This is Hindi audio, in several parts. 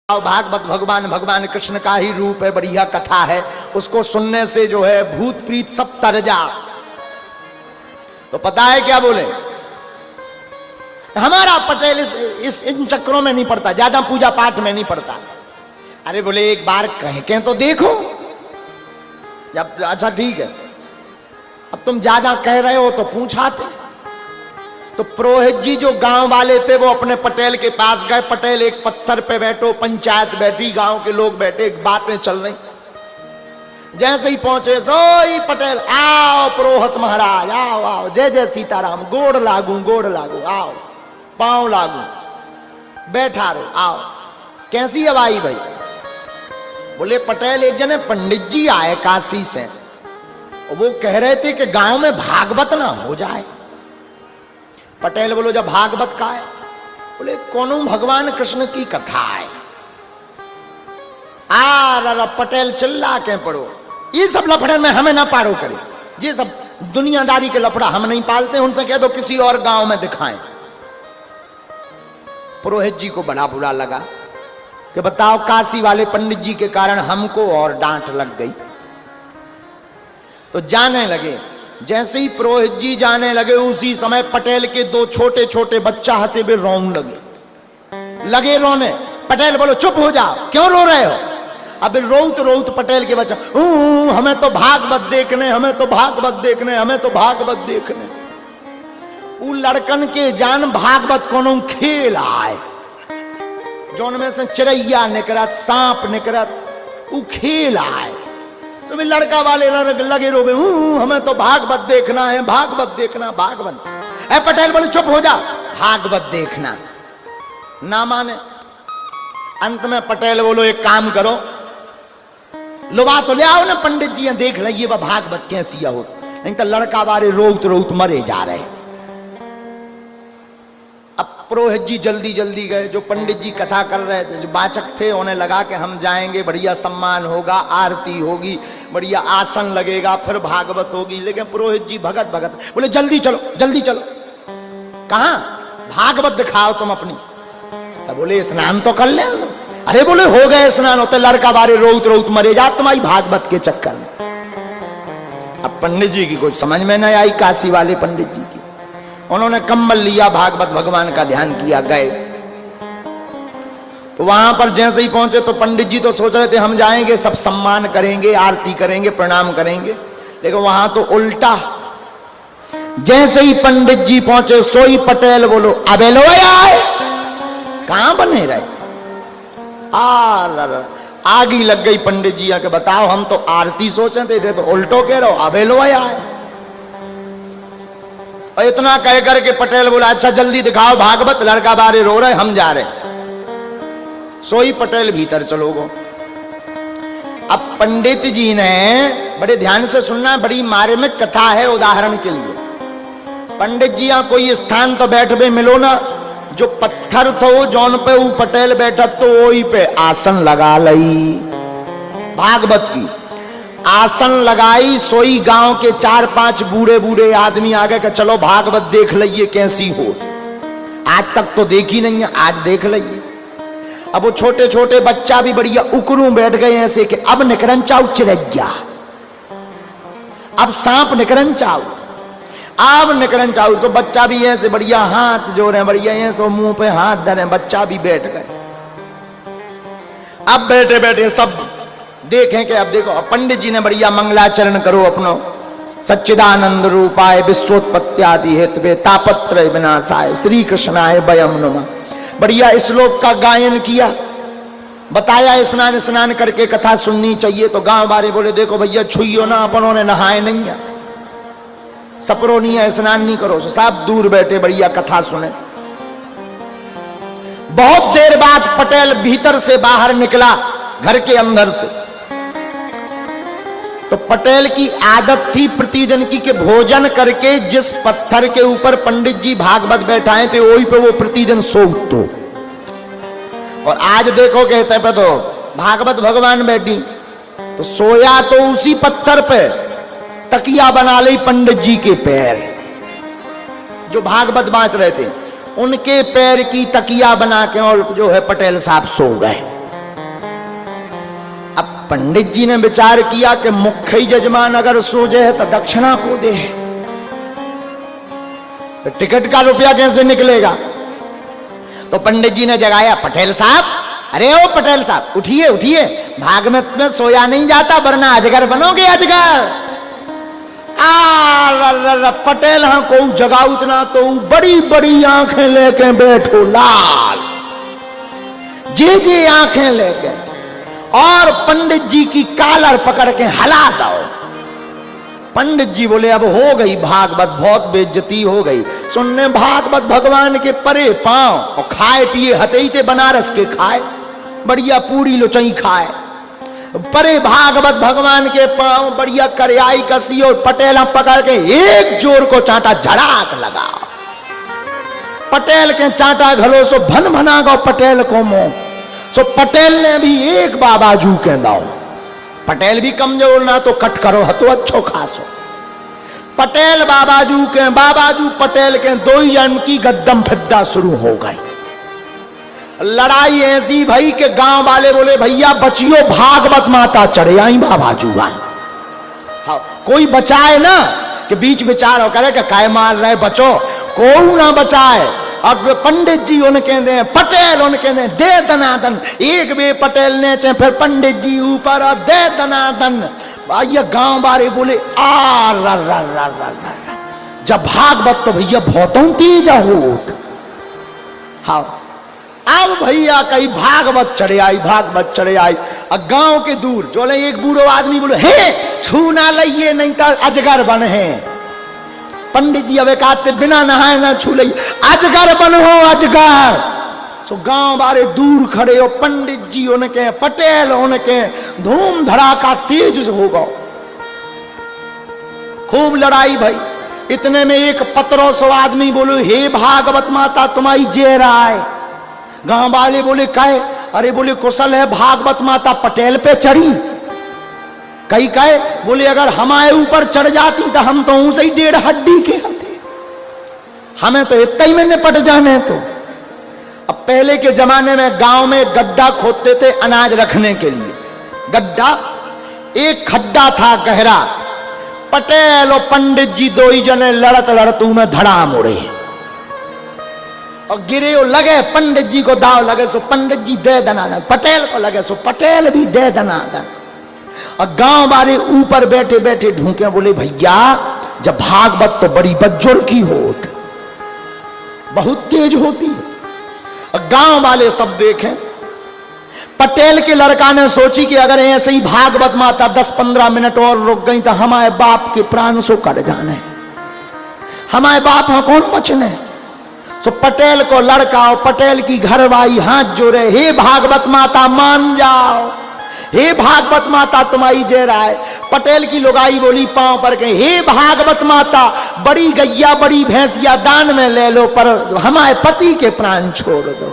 भागवत भगवान कृष्ण का ही रूप है, बढ़िया कथा है। उसको सुनने से जो है भूत प्रीत सब तर जा। तो पता है क्या बोले, हमारा पटेल इन चक्रों में नहीं पड़ता, ज्यादा पूजा पाठ में नहीं पड़ता। अरे बोले एक बार कह के तो देखो। जब अच्छा ठीक है, अब तुम ज्यादा कह रहे हो तो पूछाते। तो पुरोहित जी जो गांव वाले थे वो अपने पटेल के पास गए। पटेल एक पत्थर पे बैठो, पंचायत बैठी, गांव के लोग बैठे, बातें चल रही। जैसे ही पहुंचे सोई पटेल, आओ पुरोहित महाराज, आओ आओ, जय जय सीताराम, गोड़ लागू, आओ, पांव लागू, बैठा रहो, आओ। कैसी हवाई भाई? बोले पटेल एक जने पंडित जी आए काशी से, वो कह रहे थे कि गांव में भागवत ना हो जाए। पटेल बोलो जब भागवत का है? बोले कोनो भगवान कृष्ण की कथा है। पटेल चिल्ला के पढ़ो, ये सब लफड़े में हमें ना पारो करे, ये सब दुनियादारी के लफड़ा हम नहीं पालते, उनसे कह दो किसी और गांव में दिखाएं। पुरोहित जी को बड़ा बुरा लगा कि बताओ काशी वाले पंडित जी के कारण हमको और डांट लग गई। तो जाने लगे। जैसे ही पुरोहित जी जाने लगे उसी समय पटेल के दो छोटे छोटे बच्चा हाथे में रोने लगे रोने। पटेल बोलो चुप हो जाओ, क्यों रो रहे हो? अब रोत पटेल के बच्चा, हमें तो भागवत देखने, हमें तो भागवत देखने, हमें तो भागवत देखने। वो लड़कन के जान भागवत कोनो खेल आए, जो उनमें से चिड़ैया निकलत, सांप निकलत, वो खेल आए। तो लड़का वाले लगे रोबे, हमें तो भागवत देखना है, भागवत देखना, भागवत। ए पटेल बोले चुप हो जा, भागवत देखना ना माने। अंत में पटेल बोलो एक काम करो, लुबा तो ले आओ ना पंडित जी, देख लिये वह भागवत कैसी हो, नहीं तो लड़का वाले रोत मरे जा रहे। अब पुरोहित जी जल्दी जल्दी गए। जो पंडित जी कथा कर रहे थे, जो वाचक थे, उन्हें लगा कि हम जाएंगे, बढ़िया सम्मान होगा, आरती होगी, बढ़िया आसन लगेगा, फिर भागवत होगी। लेकिन पुरोहित जी भगत बोले जल्दी चलो, जल्दी चलो। कहां? भागवत दिखाओ तुम अपनी। तब बोले स्नान तो कर ले। अरे बोले हो गए स्नान होते, लड़का बारे रोत मरे जा तुम्हारी भागवत के चक्कर में। अब पंडित जी की कुछ समझ में नहीं आई, काशी वाले पंडित जी की। उन्होंने कम्बल लिया, भागवत भगवान का ध्यान किया, गए। तो वहां पर जैसे ही पहुंचे तो पंडित जी तो सोच रहे थे हम जाएंगे, सब सम्मान करेंगे, आरती करेंगे, प्रणाम करेंगे। लेकिन वहां तो उल्टा। जैसे ही पंडित जी पहुंचे सोई पटेल बोलो अबे लो आए, कहां बने रहे? आगी लग गई पंडित जी आके, बताओ हम तो आरती सोचे थे, तो उल्टो कह रहे हो अबे लो आए। और इतना कह करके पटेल बोला अच्छा जल्दी दिखाओ भागवत, लड़का बारे रो रहे, हम जा रहे। सोई पटेल भीतर चलो गो। अब पंडित जी ने, बड़े ध्यान से सुनना, बड़ी मार्मिक कथा है। उदाहरण के लिए पंडित जी यहाँ कोई स्थान तो बैठ बे मिलो ना, जो पत्थर थो जौन पे वो पटेल बैठा तो वही पे आसन लगा लई भागवत की। आसन लगाई, सोई गांव के 4-5 बूढ़े आदमी आगे का चलो भागवत देख लइए कैसी हो, आज तक तो देखी नहीं है, आज देख लइए। अब वो छोटे छोटे बच्चा भी बढ़िया उकरू बैठ गए ऐसे कि अब निकरन चाऊ चिड़ैया, अब सांप निकरन चाऊ, अब निकरन चाऊ। सो बच्चा भी ऐसे बढ़िया हाथ जोड़े, बढ़िया ऐसे मुंह पे हाथ धरे, बच्चा भी बैठ गए। अब बैठे बैठे सब देखें कि अब देखो पंडित जी ने बढ़िया मंगलाचरण करो अपनो। सच्चिदानंद रूपाय विश्वोत्पत्त्यादि हेतवे तापत्रय विनाशाय श्री कृष्णाय वयम नमः। बढ़िया श्लोक का गायन किया, बताया स्नान करके कथा सुननी चाहिए। तो गांव वाले बोले देखो भैया छुइयो ना, अपनों ने नहाए नहीं है, सपरो नहीं है, स्नान नहीं करो। सब दूर बैठे बढ़िया कथा सुने। बहुत देर बाद पटेल भीतर से बाहर निकला, घर के अंदर से। तो पटेल की आदत थी प्रतिदिन की कि भोजन करके जिस पत्थर के ऊपर पंडित जी भागवत बैठाए थे वही पे वो प्रतिदिन सोतो। और आज देखो कहते पे तो भागवत भगवान बैठी, तो सोया तो उसी पत्थर पे, तकिया बना ली पंडित जी के पैर, जो भागवत बांच रहे थे उनके पैर की तकिया बना के, और जो है पटेल साहब सो गए। पंडित जी ने विचार किया कि मुख्य जजमान अगर सो जाए तो दक्षिणा को दे, तो टिकट का रुपया कैसे निकलेगा। तो पंडित जी ने जगाया, पटेल साहब, अरे ओ पटेल साहब, उठिए उठिए, भागवत में सोया नहीं जाता वरना अजगर बनोगे अजगर। पटेल हाँ को जगा उतना तो बड़ी बड़ी आंखें लेके बैठो लाल, जे आंखें लेके, और पंडित जी की कालर पकड़ के हला दो। पंडित जी बोले अब हो गई भागवत, बहुत बेइज्जती हो गई। सुनने भागवत भगवान के परे पांव, और खाए पिए हतेते बनारस के खाए, बढ़िया पूरी लोचई खाए, परे भागवत भगवान के पांव, बढ़िया करियाई कसी, और पटेल पकड़ के एक जोर को चांटा झड़ाक लगा। पटेल के चांटा घलो सो भन भना गो पटेल को मुंह। सो पटेल ने भी एक बाबाजू के दाओ, पटेल भी कमजोर ना तो कट करो हतो अच्छो खासो। पटेल बाबाजू पटेल के दो ही जन्म की गद्दम फिद्दा शुरू हो गई। लड़ाई ऐसी भाई के गांव वाले बोले भैया बचियो, भागवत माता चढ़े आई बाबाजू आई। हाँ, कोई बचाए ना कि बीच विचार हो करे काय मार रहे, बचो, कोई ना बचाए। अब पंडित जी उनके दे, पटेल उनके दे दनादन, एक बे पटेल ने चे, फिर पंडित जी ऊपर और दे दनादन। भैया गांव वाले बोले आ रा रा रा रा रा, जब भागवत तो भैया बहुतों तेज होत। हाँ, अब भैया कई भागवत चढ़े आई, भागवत चढ़े आई। अब गांव के दूर जो ले एक बूढ़ो आदमी बोले हे छू ना लइए नहीं तो अजगर बन है। पंडित जी अब कहते बिना नहाए ना छू लइए, अजगर बनो अजगर। सो गांव वाले दूर खड़े हो, पंडित जी उनके, पटेल उनके, धूम धड़ाका तेज हो गो, खूब लड़ाई भाई। इतने में एक पत्रो सो आदमी बोलो हे भागवत माता तुम्हारी जे राय। गांव वाले बोले कहे, अरे बोले कुशल है, भागवत माता पटेल पे चढ़ी। कई कहे बोले अगर हमारे ऊपर चढ़ जाती तो हम तो उसे ही 1.5 हड्डी के होते, हमें तो इतना ही में निपट जाने। तो अब पहले के जमाने में गांव में गड्ढा खोदते थे अनाज रखने के लिए, गड्ढा, एक खड्डा था गहरा। पटेल और पंडित जी दो ही जने लड़त लड़त में धड़ा मुड़े और गिरे, और लगे पंडित जी को दाव लगे सो पंडित जी दे दनादन, पटेल को लगे सो पटेल भी दे दनादन। और गांव वाले ऊपर बैठे बैठे ढूंके बोले भैया जब भागवत तो बड़ी बज्जोर की होत, बहुत तेज होती है। और गांव वाले सब देखें, पटेल के लड़का ने सोची कि अगर ऐसे ही भागवत माता 10-15 मिनट और रुक गई तो हमारे बाप के प्राण सो कट जाने, हमारे बाप हैं कौन बचने। तो पटेल को लड़का और पटेल की घरवाई हाथ जोड़े, हे भागवत माता मान जाओ, हे भागवत माता तुम्हारी जय राय। पटेल की लुगाई बोली पांव पर के, हे भागवत माता बड़ी गैया बड़ी भैंसिया दान में ले लो पर हमारे पति के प्राण छोड़ दो।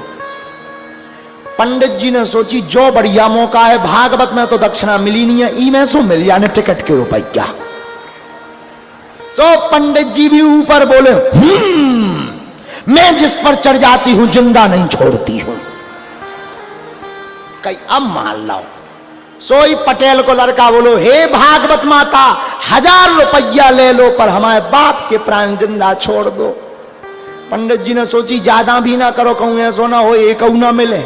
पंडित जी ने सोची जो बढ़िया मौका है, भागवत में तो दक्षिणा मिली नहीं है, ई में सो मिल जाने टिकट के रुपया। सो पंडित जी भी ऊपर बोले मैं जिस पर चढ़ जाती हूं जिंदा नहीं छोड़ती हूं। कई अब मान लो। सोई पटेल को लड़का बोलो हे भागवत माता 1000 रुपया ले लो पर हमारे बाप के प्राण जिंदा छोड़ दो। पंडित जी ने सोची ज्यादा भी ना करो, कहूं ऐसा ना हो एक ना मिले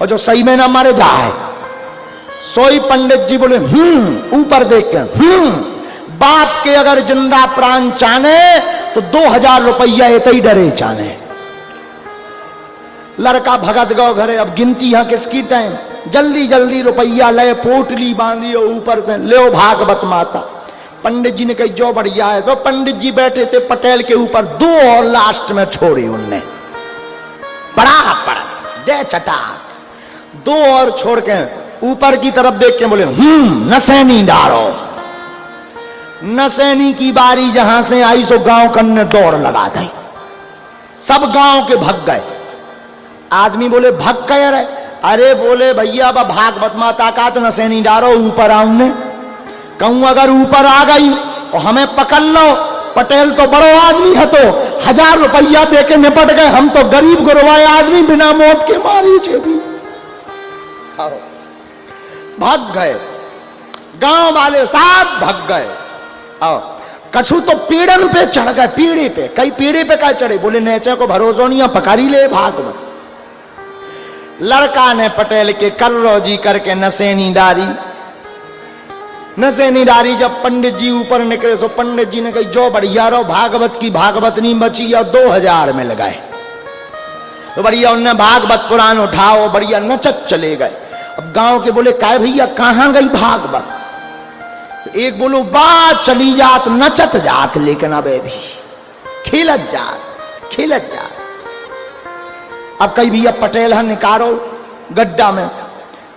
और जो सही में ना मारे जाए। सोई पंडित जी बोले ऊपर देख के बाप के अगर जिंदा प्राण चाने तो 2000 रुपया इतना ही डरे चाने। लड़का भगत गो घरे, अब गिनती है किसकी टाइम, जल्दी जल्दी रुपया ले, पोटली बांधी और ऊपर से ले भागवत माता। पंडित जी ने कही जो बढ़िया है। तो पंडित जी बैठे थे पटेल के ऊपर, 2 और लास्ट में छोड़ी उनने, पड़ा दे चटाक, 2 और छोड़ के ऊपर की तरफ देख के बोले नसैनी डारो। नसैनी की बारी जहां से आई सो गांव कन्ने दौड़ लगा दी, सब गांव के भग गए। आदमी बोले भग गए रे, अरे बोले भैया अब भागवत माता का तो नसैनी डारो ऊपर आऊं ने। कहूं अगर ऊपर आ गई और हमें पकड़ लो, पटेल तो बड़ो आदमी है तो 1000 रुपया दे के निपट गए, हम तो गरीब गुरवाए आदमी बिना मौत के मारी छे भी। भाग गए, गांव वाले सब भाग गए। आओ कछु तो पेड़न पे चढ़ गए, पेड़े पे, कई पेड़े पे क्या चढ़े, बोले नेचे को भरोसा नहीं है, पकड़ी ले भाग में। लड़का ने पटेल के कर्रो जी करके नसेनी डारी, नसेनी डारी। जब पंडित जी ऊपर निकले तो पंडित जी ने कही जो बढ़िया रो, भागवत की भागवत नहीं बची, और 2000 में लगाए। तो बढ़िया उनने भागवत पुराण उठाओ, बढ़िया नचत चले गए। अब गांव के बोले काय भैया कहां गई भागवत? तो एक बोलो बात चली जात, नचत जात, लेकिन अब भी खेलत जात, खेलत जात। अब कई भैया पटेल है निकारो गड्ढा में से,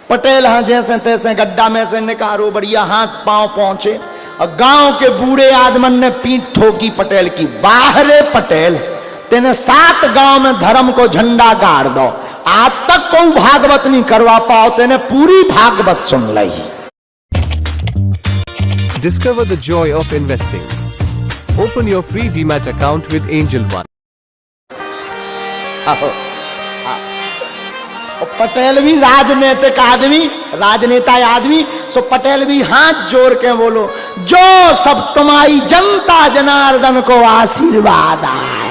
पटेल हाँ जैसे तैसे गड्ढा में से निकारो, बढ़िया हाथ पांव पहुंचे। और गांव के बूढ़े आदमन ने पीठ ठोकी पटेल की, बाहरे पटेल तेने 7 गांव में धर्म को झंडा गाड़ दो, आज तक कोई भागवत नहीं करवा पाओ, तेने पूरी भागवत सुन ली। Discover the joy of investing. Open your free Demat account with Angel One. Patel भी राजनीतिक आदमी, राजनेता आदमी, सो पटेल भी हाथ जोड़ के बोलो जो सब तुम्हारी जनता जनार्दन को आशीर्वाद आए।